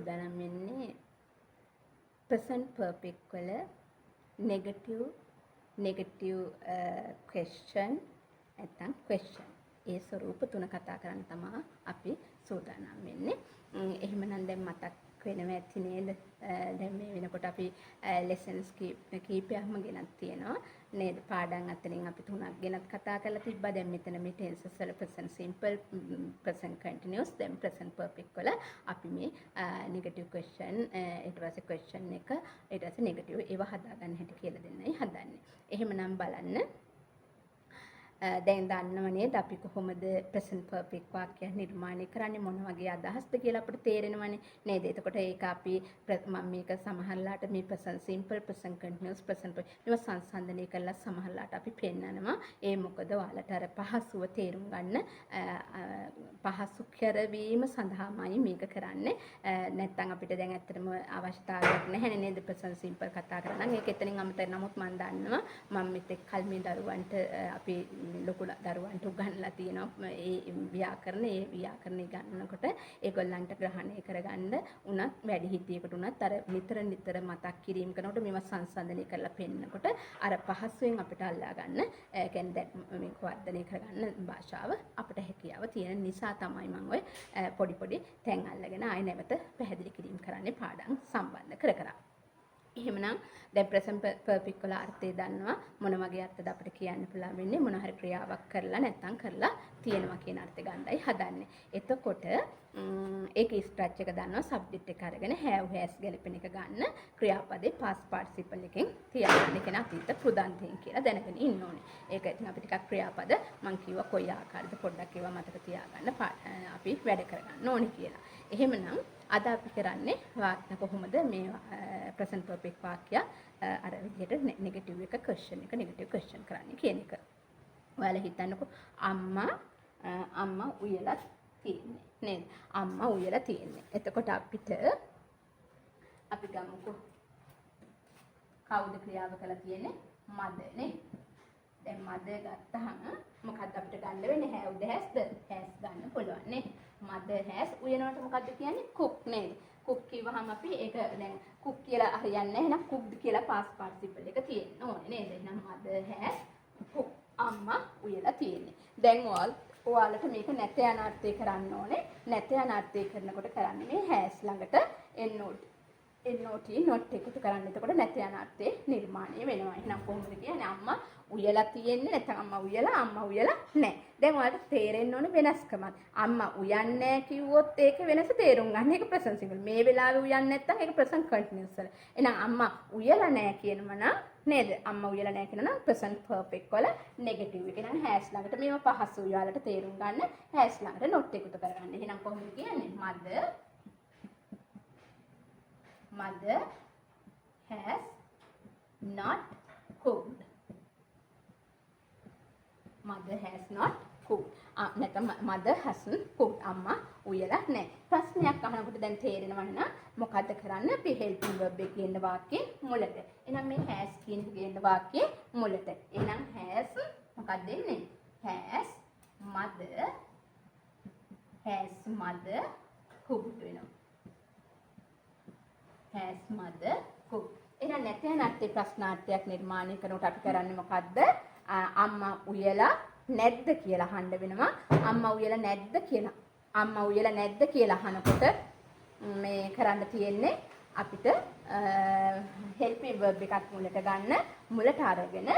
සූදානම් වෙන්නේ present perfect වල negative question නැත්නම් question. ඒ ස්වරූප තුන කතා කරන්න තමයි අපි සූදානම් වෙන්නේ. එහෙමනම් දැන් මතක් වෙනවා ඇති නේද? දැන් මේ වෙනකොට අපි lessons කීපයක්ම ගෙනත් තියෙනවා නේද? පාඩම් අතරින් අපි තුනක් ගෙනත් කතා කරලා තිබ්බා. දැන් මෙතන මේ tenses වල present simple, present continuous, then present perfect වල අපි මේ negative question ඊට පස්සේ question එක ඊට පස්සේ negative ඒවා හදාගන්න හැටි කියලා දෙන්නයි හදන්නේ. එහෙමනම් බලන්න. දැන් දන්නව නේද අපි කොහොමද present perfect වාක්‍යයක් නිර්මාණය කරන්නේ, මොන වගේ අදහස්ද කියලා අපිට තේරෙනවනේ නේද? එතකොට ඒක අපි මම මේක සමහරලාට මේ present simple, present continuous, present perfect මේවා සංසන්දනය කරලා සමහරලාට අපි පෙන්නනවා. ඒ මොකද ඔයාලට අර පහසුව තේරුම් ගන්න පහසු කරවීම සඳහාමයි මේක කරන්නේ. නැත්තම් අපිට දැන් ඇත්තටම අවශ්‍යතාවයක් නැහැ නේද present simple කතා කරා නම්. ඒක එතනින් අමතර. නමුත් මම දන්නවා මම මෙතෙක් කල් මේ දරුවන්ට අපි ලොකු දරුවන්ට උගන්ලා තියෙනවා ඒ ව්‍යාකරණ ගන්නකොට ඒගොල්ලන්ට ග්‍රහණය කරගන්න උනත් වැඩිහිටියෙකුට උනත් අර නිතර මතක් කිරීම කරනකොට මේවා සංසන්දනය කරලා පෙන්නකොට අර පහසුවෙන් අපිට අල්ලා ගන්න කියන්නේ මේක වර්ධනය කරගන්න භාෂාව අපිට හැකියාව තියෙන නිසා තමයි මම ඔය පොඩි තැන් අල්ලගෙන ආයෙ නැවත පැහැදිලි කිරීම කරන්නේ පාඩම් සම්බන්ධ කර. එහෙමනම් දැන් present perfect වල අර්ථය දන්නවා මොන වගේ අර්ථද අපිට කියන්න පුළුවන් වෙන්නේ මොන හරි ක්‍රියාවක් කරලා නැත්නම් කරලා තියෙනවා කියන අර්ථය ගන්නයි හදන්නේ. එතකොට ඒකේ ස්ට්‍රක්චර් එක දන්නවා සබ්ජෙක්ට් එක අරගෙන have has ගැලපෙන එක ගන්න ක්‍රියාපදේ past participle එකෙන් තියාගන්න. කියන අතීත කෘදාන්තයෙන් කියලා දැනගෙන ඉන්න ඕනේ. ඒක ඉතින් අපි ටිකක් ක්‍රියාපද මම කිව්වා කොයි ආකාරද පොඩ්ඩක් ඒවා මතක තියාගන්න අපි වැඩ කරගන්න ඕනේ කියලා. එහෙමනම් අද අපි කරන්නේ වාක්‍ය කොහොමද මේ present perfect වාක්‍ය අර විදිහට negative එක question එක negative question කරන්නේ කියන එක. ඔයාලා හිතන්නකෝ අම්මා උයලා තියෙන්නේ නේද? අම්මා උයලා තියෙන්නේ. එතකොට අපි ගමුකෝ කවුද ක්‍රියාව කළා තියෙන්නේ? mother නේ. දැන් mother ගත්තාම මොකක්ද අපිට ගන්න වෙන්නේ? have the has ගන්න පුළුවන් නේ. mother has උයනවට මොකද්ද කියන්නේ? cook නේද? cook කිව්වහම අපි ඒක දැන් cook කියලා හරියන්නේ නැහැ. එහෙනම් cooked කියලා past participle එක තියෙන්න ඕනේ නේද? එහෙනම් mother has cooked. අම්මා උයලා තියෙන්නේ. දැන් ඔයාලට මේක නැත යන අර්ථය කරන්න ඕනේ. නැත යන අර්ථය කරනකොට කරන්නේ මේ has ළඟට not එකතු කරන්න. එතකොට නැත යන අර්ථය නිර්මාණය වෙනවා. එහෙනම් කොහොමද කියන්නේ? අම්මා උයලා තියෙන්නේ නැත්නම් අම්මා උයලා නැහැ. දැන් ඔයාලට තේරෙන්න ඕනේ වෙනස්කමක්. අම්මා උයන්නේ නැහැ කිව්වොත් ඒක වෙනස තේරුම් ගන්න. ඒක present simple. මේ වෙලාවේ උයන්නේ නැත්නම් ඒක present continuous වල. එහෙනම් අම්මා උයලා නැහැ කියනම නම් නේද? අම්මා උයලා නැහැ කියන නම් present perfect වල negative එක. එහෙනම් has ළඟට මේවා පහසුයි ඔයාලට තේරුම් ගන්න. has ළඟට not එකතු කරගන්න. එහෙනම් කොහොමද කියන්නේ? Mother has not cooked. Mother has not cooked. නැත්නම් mother hasn't cooked. අම්මා උයලා නැහැ. ප්‍රශ්නයක් අහනකොට දැන් තේරෙනවා නේද? මොකද්ද කරන්න? අපි helping verb එක කියන වාක්‍යයේ මුලට. එහෙනම් මේ has කියන එක කියන වාක්‍යයේ මුලට. එහෙනම් has මොකක්ද දෙන්නේ? has mother cooked වෙනවා. has mother cooked. එහෙනම් නැත්නම් අර්ථේ ප්‍රශ්නාර්ථයක් නිර්මාණය කරනකොට අපි කරන්නේ මොකද්ද? අම්මා උයලා නැද්ද කියලා අහන්න වෙනවා. අම්මා උයලා නැද්ද කියලා අහනකොට මේ කරන්න තියෙන්නේ අපිට helping verb එකක් මුලට ගන්න. මුලට අරගෙන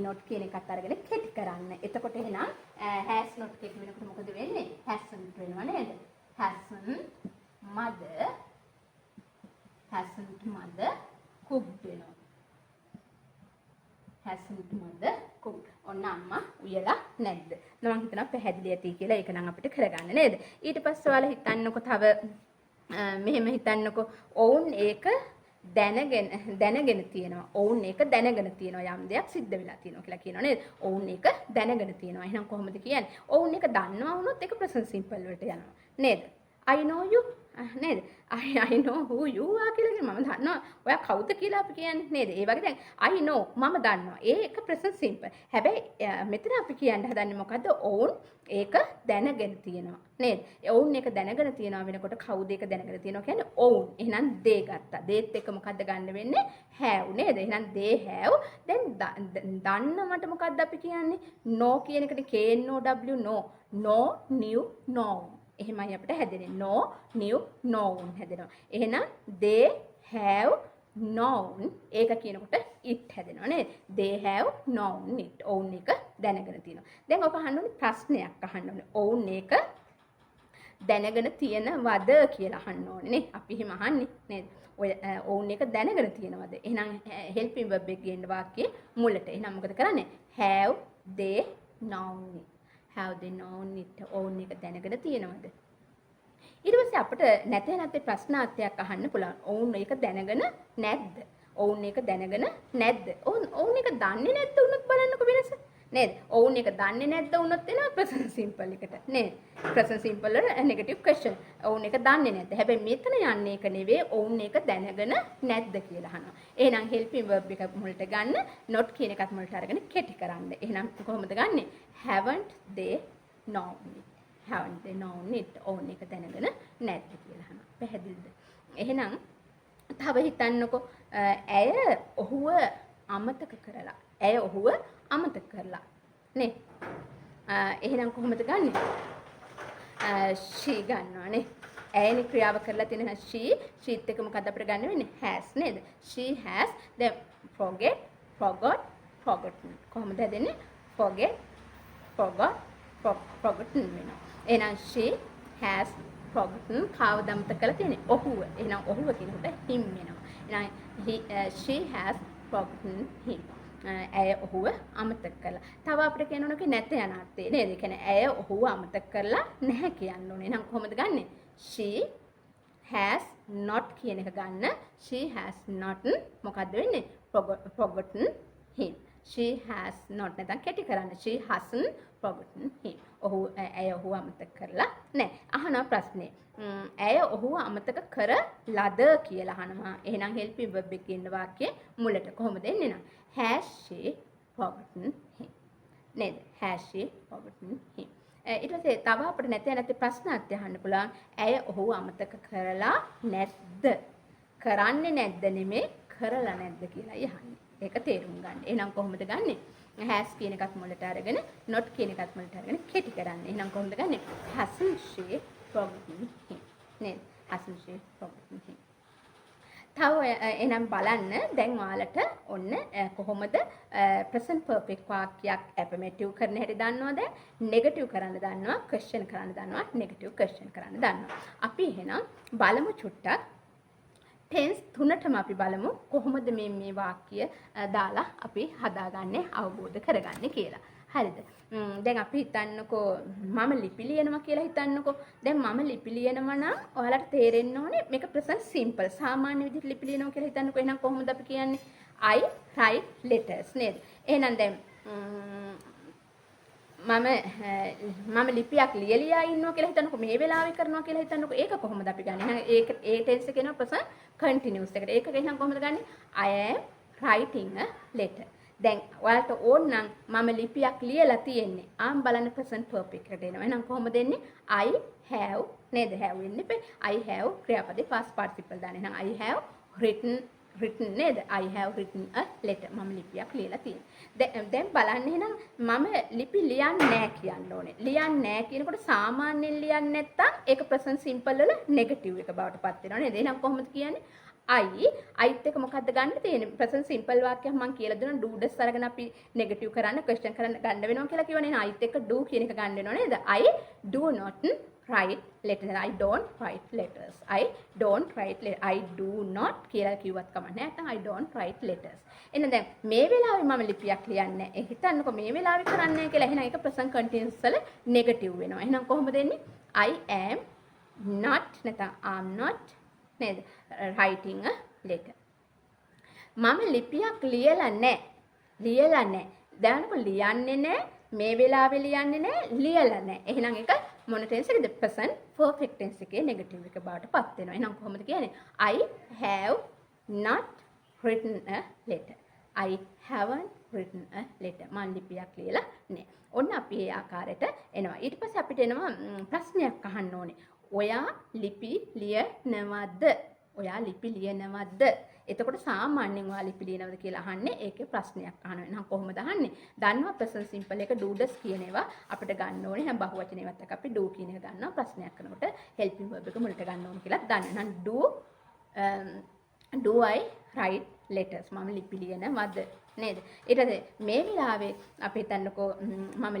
not කියන එකත් අරගෙන කෙටි කරන්න. එතකොට එහෙනම් has not කෙටි වෙනකොට මොකද වෙන්නේ? hasn't වෙනවා නේද? hasn't mother cooked වෙනවා. hasn't mother cooked. ඔන්න අම්මා උයලා නැද්ද? මම හිතනවා පැහැදිලි ඇති කියලා. ඒක නම් අපිට කරගන්න නේද? ඊට පස්සේ ඔයාලා හිතන්නකෝ තව මෙහෙම හිතන්නකෝ ඔවුන් ඒක දැනගෙන තියෙනවා. ඔවුන් ඒක දැනගෙන තියෙනවා. යම් දෙයක් සිද්ධ වෙලා තියෙනවා කියලා කියනවා නේද? ඔවුන් ඒක දැනගෙන තියෙනවා. එහෙනම් කොහොමද කියන්නේ? ඔවුන් ඒක දන්නවා වුණොත් ඒක present simple වලට යනවා නේද? I know you නේද? I know who you are කියලා කියන්නේ මම දන්නවා ඔයා කවුද කියලා අපි කියන්නේ නේද? ඒ වගේ දැන් I know මම දන්නවා. ඒ එක present simple. හැබැයි මෙතන අපි කියන්න හදන්නේ මොකද්ද? ඔවුන් ඒක දැනගෙන තියෙනවා නේද? ඔවුන් ඒක දැනගෙන තියෙනවා වෙනකොට කවුද ඒක දැනගෙන තියෙනවා කියන්නේ ඔවුන්. එහෙනම් they ගත්තා. theyත් එක්ක මොකද්ද ගන්න වෙන්නේ? have නේද? එහෙනම් they have. දැන් දන්නවට මොකද්ද අපි කියන්නේ? no කියන එකට K N O W no. no new no. එහෙමයි අපිට හැදෙන්නේ. no new known හැදෙනවා. එහෙනම් they have known ඒක කියනකොට it හැදෙනවා නේද? they have known it. ඔවුන් ඒක දැනගෙන තියෙනවා. දැන් ඔක අහන්න ඕනේ ප්‍රශ්නයක් අහන්න ඕනේ. ඔවුන් ඒක දැනගෙන තියෙනවද කියලා අහන්න ඕනේ නේ. අපි එහෙම අහන්නේ නේද? ඔය ඔවුන් ඒක දැනගෙන තියෙනවද? එහෙනම් helping verb එක ගේන්න වාක්‍යයේ මුලට. එහෙනම් මොකද කරන්නේ? have they known it. have they known it. ඔවුන් ඒක දැනගෙන තියෙනවද? ඊට පස්සේ අපිට නැතේ ප්‍රශ්නාර්ථයක් අහන්න පුළුවන්. ඔවුන් ඒක දැනගෙන නැද්ද? ඔවුන් ඒක දැනගෙන නැද්ද? ඔවුන් ඒක දන්නේ නැද්ද උනොත් බලන්නකො වෙනස. නේද? ඔවුන් ඒක දන්නේ නැද්ද උනොත් එනවා present simple එකට. නේද? present simple වල negative question. ඔවුන් ඒක දන්නේ නැද්ද? හැබැයි මෙතන යන්නේ ඒක නෙවෙයි. ඔවුන් ඒක දැනගෙන නැද්ද කියලා අහනවා. එහෙනම් helping verb එක මුලට ගන්න not කියන එකත් මුලට අරගෙන කෙටි කරන්න. එහෙනම් කොහොමද ගන්නෙ? haven't they known it. haven't they known it. ඔවුන් ඒක දැනගෙන නැද්ද කියලා අහනවා. පැහැදිලිද? එහෙනම් තව හිතන්නකෝ ඇය ඔහුව අමතක කරලා. ඇය ඔහුව අමතක කරලා. නේ? එහෙනම් කොහොමද ගන්නෙ? she ගන්නවා නේ. ඇයනේ ක්‍රියාව කරලා තියෙන sheත් එක මොකද්ද අපිට ගන්න වෙන්නේ? has නේද? she has then forget, forgot, forgotten. කොහොමද හැදෙන්නේ? forget, forgot, forgotten වෙනවා. එහෙනම් she has forgotten කවුද අමතක කරලා තියෙන්නේ? ඔහුව. එහෙනම් ඔහුව කියනකොට him වෙනවා. එහෙනම් she has forgotten him. ඇය ඔහුව අමතක කරලා. තව අපිට කියන්න ඕනේ නැත යන අර්ථය නේද? ඒ කියන්නේ ඇය ඔහුව අමතක කරලා නැහැ කියන්න ඕනේ. එහෙනම් කොහොමද ගන්නෙ? she has not කියන එක ගන්න. she has not මොකද්ද වෙන්නේ? forgotten him. she has not නැත්නම් කෙටි කරන්න. she hasn't forgotten him. ඔහු ඇය ඔහුව අමතක කරලා නැහැ. අහන ප්‍රශ්නේ. ඇය ඔහුව අමතක කරලාද කියලා අහනවා. එහෙනම් helping verb එකේ ඉන්න වාක්‍යයේ මුලට කොහොමද එන්නේ නම්? has she forgotten him. නේද? has she forgotten him. ඊට පස්සේ තව අපිට නැති ප්‍රශ්නාර්ථය අහන්න පුළුවන්. ඇය ඔහුව අමතක කරලා නැද්ද? කරන්නේ නැද්ද නෙමෙයි කරලා නැද්ද කියලා අහන්නේ. ඒක තේරුම් ගන්න. එහෙනම් කොහොමද ගන්නෙ? has කියන එකත් මුලට අරගෙන not කියන එකත් මුලට අරගෙන කෙටි කරන්න. එහෙනම් කොහොමද ගන්නෙ? hasn't she forgotten him. නේද? hasn't she forgotten him. තව එනම් බලන්න දැන් ඔයාලට ඔන්න කොහොමද present perfect වාක්‍යයක් affirmative කරන්න හැටි දන්නවද? negative කරන්න දන්නවා, question කරන්න දන්නවා, negative question කරන්න දන්නවා. අපි එහෙනම් බලමු චුට්ටක් tense තුනටම අපි බලමු කොහොමද මේ වාක්‍ය දාලා අපි හදාගන්නේ අවබෝධ කරගන්නේ කියලා. හරිද? දැන් අපි හිතන්නකෝ මම ලිපි ලියනවා කියලා හිතන්නකෝ. දැන් මම ලිපි ලියනවා නම් ඔයාලට තේරෙන්න ඕනේ මේක present simple. සාමාන්‍ය විදිහට ලිපි ලියනවා කියලා හිතන්නකෝ. එහෙනම් කොහොමද අපි කියන්නේ? I write letters නේද? එහෙනම් දැන් මම ලිපියක් ලියලියා ඉන්නවා කියලා හිතන්නකෝ. මේ වෙලාවේ කරනවා කියලා හිතන්නකෝ. ඒක කොහොමද අපි ගන්නෙ? එහෙනම් ඒක ඒ tense එකේ නෝ present continuous එකට. ඒක එහෙනම් කොහොමද ගන්නෙ? I am writing a letter. දැන් ඔයාලට ඕන නම් මම ලිපියක් ලියලා තියෙන්නේ. ආම් බලන්න present perfect එකට එනවා. එහෙනම් කොහොමද එන්නේ? I have නේද? have වෙන්නේ. I have ක්‍රියාපදේ past participle දාන්න. එහෙනම් I have written නේද? I have written a letter. මම ලිපියක් ලියලා තියෙනවා. දැන් බලන්න එහෙනම් මම ලිපි ලියන්නේ නැහැ කියන්න ඕනේ. ලියන්නේ නැහැ කියනකොට සාමාන්‍යයෙන් ලියන්නේ නැත්තම් ඒක present simple වල negative එක බවට පත් වෙනවා නේද? එහෙනම් කොහොමද කියන්නේ? අයිත් එක මොකද්ද ගන්න තියෙන්නේ? present simple වාක්‍යයක් මම කියලා දෙනවා. do does අරගෙන අපි negative කරන්න question කරන්න ගන්න වෙනවා කියලා කියවනේ. එහෙනම් අයිත් එක do කියන එක ගන්න වෙනවා නේද? I do not write letters. I don't write letters. I don't write letters. I do not කියලා කිව්වත් කමක් නැහැ. නැත්නම් I don't write letters. එහෙනම් දැන් මේ වෙලාවේ මම ලිපියක් ලියන්නේ නැහැ. හිතන්නකෝ මේ වෙලාවේ කරන්නේ නැහැ කියලා. එහෙනම් ඒක present continuous වල negative වෙනවා. එහෙනම් කොහොමද එන්නේ? I am not නැත්නම් am not නේද? writing a letter. මම ලිපියක් ලියලා නැහැ. දැනනකො ලියන්නේ නැහැ. මේ වෙලාවේ ලියන්නේ නැහැ, ලියලා නැහැ. එහෙනම් ඒක මොන ටෙන්ස් එකද? present perfect tense එකේ negative එක බවට පත් වෙනවා. එහෙනම් කොහොමද කියන්නේ? I have not written a letter. I haven't written a letter. මම ලිපියක් ලියලා නැහැ. ඔන්න අපි ඒ ආකාරයට එනවා. ඊට පස්සේ අපිට එනවා ප්‍රශ්නයක් අහන්න ඕනේ. ඔයා ලිපි ලියනවද? ඔයා ලිපි ලියනවද? එතකොට සාමාන්‍යයෙන් ඔයා ලිපි ලියනවද කියලා අහන්නේ ඒකේ ප්‍රශ්නයක් අහනවා. එහෙනම් කොහොමද අහන්නේ? දන්නවා present simple එක do does කියන ඒවා අපිට ගන්න ඕනේ. එහෙනම් බහුවචනේවත් එක්ක අපි do කියන එක ගන්නවා. ප්‍රශ්නයක් කරනකොට helping verb එක මුලට ගන්න ඕනේ කියලා දන්න. එහෙනම් do I write letters? මම ලිපි ලියනවද? නේද? ඊට පස්සේ මේ වෙලාවේ අපි හිතන්නකෝ මම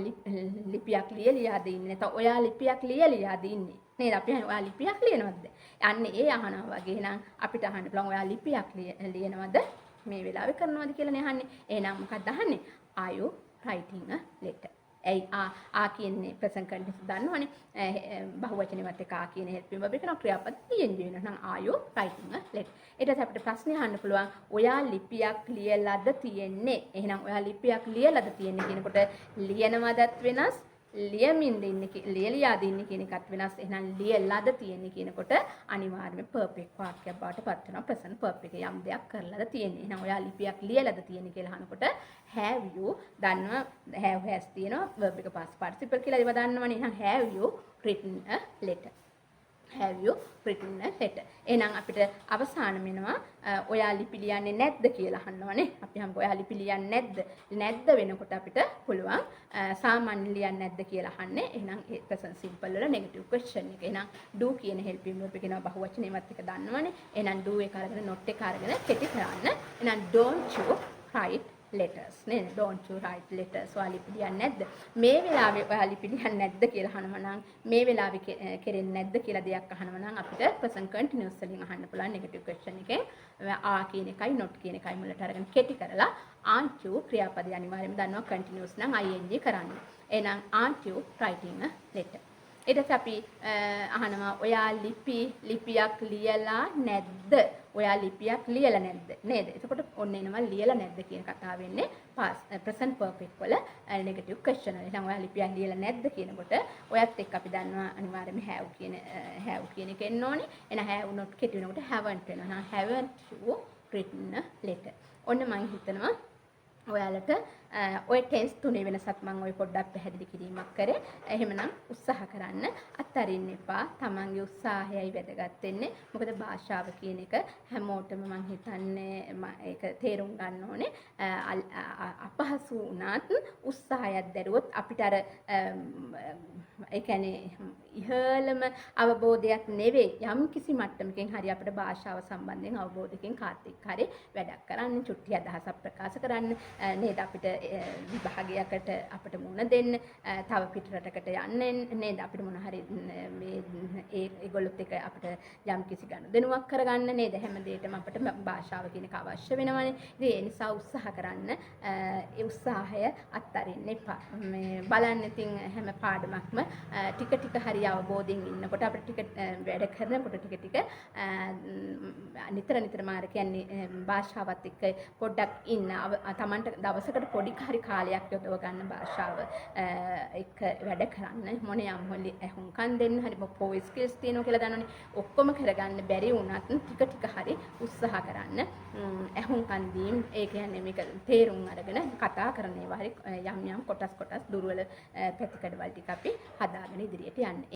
ලිපියක් ලියලියාද ඉන්නේ නැත්නම් ඔයා ලිපියක් ලියලියාද ඉන්නේ නේද? අපි අහන්නේ ඔයා ලිපියක් ලියනවද? අන්නේ ඒ අහනවා වගේ නම් අපිට අහන්න පුළුවන් ඔයා ලිපියක් ලියනවද? මේ වෙලාවේ කරනවද කියලානේ අහන්නේ. එහෙනම් මොකක්ද අහන්නේ? Are you writing a letter? ඇයි ආ කියන්නේ present continuous දන්නවනේ. බහුවචනේවත් එක්ක ආ කියන helping verb එක කරන ක්‍රියාපද ing වෙනවා. නම් are you writing a letter? ඊට පස්සේ අපිට ප්‍රශ්නේ අහන්න පුළුවන් ඔයා ලිපියක් ලියලාද තියෙන්නේ? එහෙනම් ඔයා ලිපියක් ලියලාද තියෙන්නේ කියනකොට ලියනවදත් වෙනස්, ලියමින්ද ඉන්නේ ලියලියාද ඉන්නේ කියන එකත් වෙනස්. එහෙනම් ලියලාද තියෙන්නේ කියනකොට අනිවාර්යයෙන්ම perfect වාක්‍යයක් බවට පත් වෙනවා. present perfect එක යම් දෙයක් කරලාද තියෙන්නේ. එහෙනම් ඔයා ලිපියක් ලියලාද තියෙන්නේ කියලා අහනකොට have you දන්නවා have has තියෙනවා verb එක past participle කියලා ඒව දන්නවනේ. එහෙනම් have you written a letter? Have you written a letter? එහෙනම් අපිට අවසාන වෙනවා ඔයා ලිපි ලියන්නේ නැද්ද කියලා අහන්නවනේ. අපි හම්බ ඔයා ලිපි ලියන්නේ නැද්ද? නැද්ද වෙනකොට අපිට පුළුවන් සාමාන්‍ය ලියන්නේ නැද්ද කියලා අහන්නේ. එහෙනම් ඒ present simple වල negative question එක. එහෙනම් do කියන helping verb එක කියනවා බහුවචනේවත් එක දන්නවනේ. එහෙනම් do එක අරගෙන not එක අරගෙන කෙටි කරන්න. එහෙනම් don't you write letters නේද? don't you write letters? ඔයා ලිපි ලියන්නේ නැද්ද? මේ වෙලාවේ ඔයා ලිපි ලියන්නේ නැද්ද කියලා අහනවා නම් මේ වෙලාවේ කෙරෙන්නේ නැද්ද කියලා දෙයක් අහනවා නම් අපිට present continuous වලින් අහන්න පුළුවන් negative question එකෙන් ආ කියන එකයි not කියන එකයි මුලට අරගෙන කෙටි කරලා aren't you ක්‍රියාපදේ අනිවාර්යයෙන්ම දන්නවා continuous නම් ing කරන්න. එහෙනම් aren't you writing a letter? ඊට පස්සේ අපි අහනවා ඔයා ලිපියක් ලියලා නැද්ද? ඔයා ලිපියක් ලියලා නැද්ද? නේද? එතකොට ඔන්න එනවා ලියලා නැද්ද කියන කතාව වෙන්නේ past present perfect වල negative question වල. එහෙනම් ඔයා ලිපියක් ලියලා නැද්ද කියනකොට ඔයත් එක්ක අපි දන්නවා අනිවාර්යයෙන්ම have කියන එක එන්න ඕනේ. එහෙනම් have not කෙටි වෙනකොට haven't වෙනවා. එහෙනම් haven't you written a letter? ඔන්න මම හිතනවා ඔයාලට ඔය ටෙන්ස් තුනේ වෙනසත් මම ඔය පොඩ්ඩක් පැහැදිලි කිරීමක් කරේ. එහෙමනම් උත්සාහ කරන්න අත්හරින්න එපා. තමන්ගේ උත්සාහයයි වැදගත් වෙන්නේ. මොකද භාෂාව කියන එක හැමෝටම මම හිතන්නේ ඒක තේරුම් ගන්න ඕනේ. අපහසු වුණත් උත්සාහයක් දැරුවොත් අපිට අර ඒ කියන්නේ ඉහළම අවබෝධයක් නෙවෙයි යම් කිසි මට්ටමකින් හරි අපිට භාෂාව සම්බන්ධයෙන් අවබෝධයකින් කාත් එක්ක හරි වැඩක් කරන්න, චුට්ටි අදහසක් ප්‍රකාශ කරන්න නේද අපිට විභාගයකට අපිට මුණ දෙන්න, තව පිට රටකට යන්න නේද අපිට මොන හරි මේ ඒගොල්ලොත් එක්ක අපිට යම් කිසි ගනුදෙනුවක් කරගන්න නේද හැම දෙයකම අපිට භාෂාව කියන එක අවශ්‍ය වෙනවනේ. ඉතින් ඒ නිසා උත්සාහ කරන්න. ඒ උත්සාහය අත්හරින්න එපා. මේ බලන්න ඉතින් හැම පාඩමක්ම ටික ටික හරි අවබෝධයෙන් ඉන්නකොට අපිට ටික වැඩ කරනකොට ටික නිතර මාර කියන්නේ භාෂාවත් එක්ක පොඩ්ඩක් ඉන්න තමන්ට දවසකට පොඩි හරි කාලයක් යොදව ගන්න භාෂාව එක්ක වැඩ කරන්න මොන යම් හොලි ඇහුම්කන් දෙන්න හරි පොයි ස්කිල්ස් තියෙනවා කියලා දන්නවනේ. ඔක්කොම කරගන්න බැරි වුණත් ටික හරි උත්සාහ කරන්න. ඇහුම්කන් දීම් ඒ කියන්නේ මේක තේරුම් අරගෙන කතා කරන ඒවා හරි යම් කොටස් දුර්වල පැතිකඩවල ටික අපි හදාගෙන ඉදිරියට යන්න.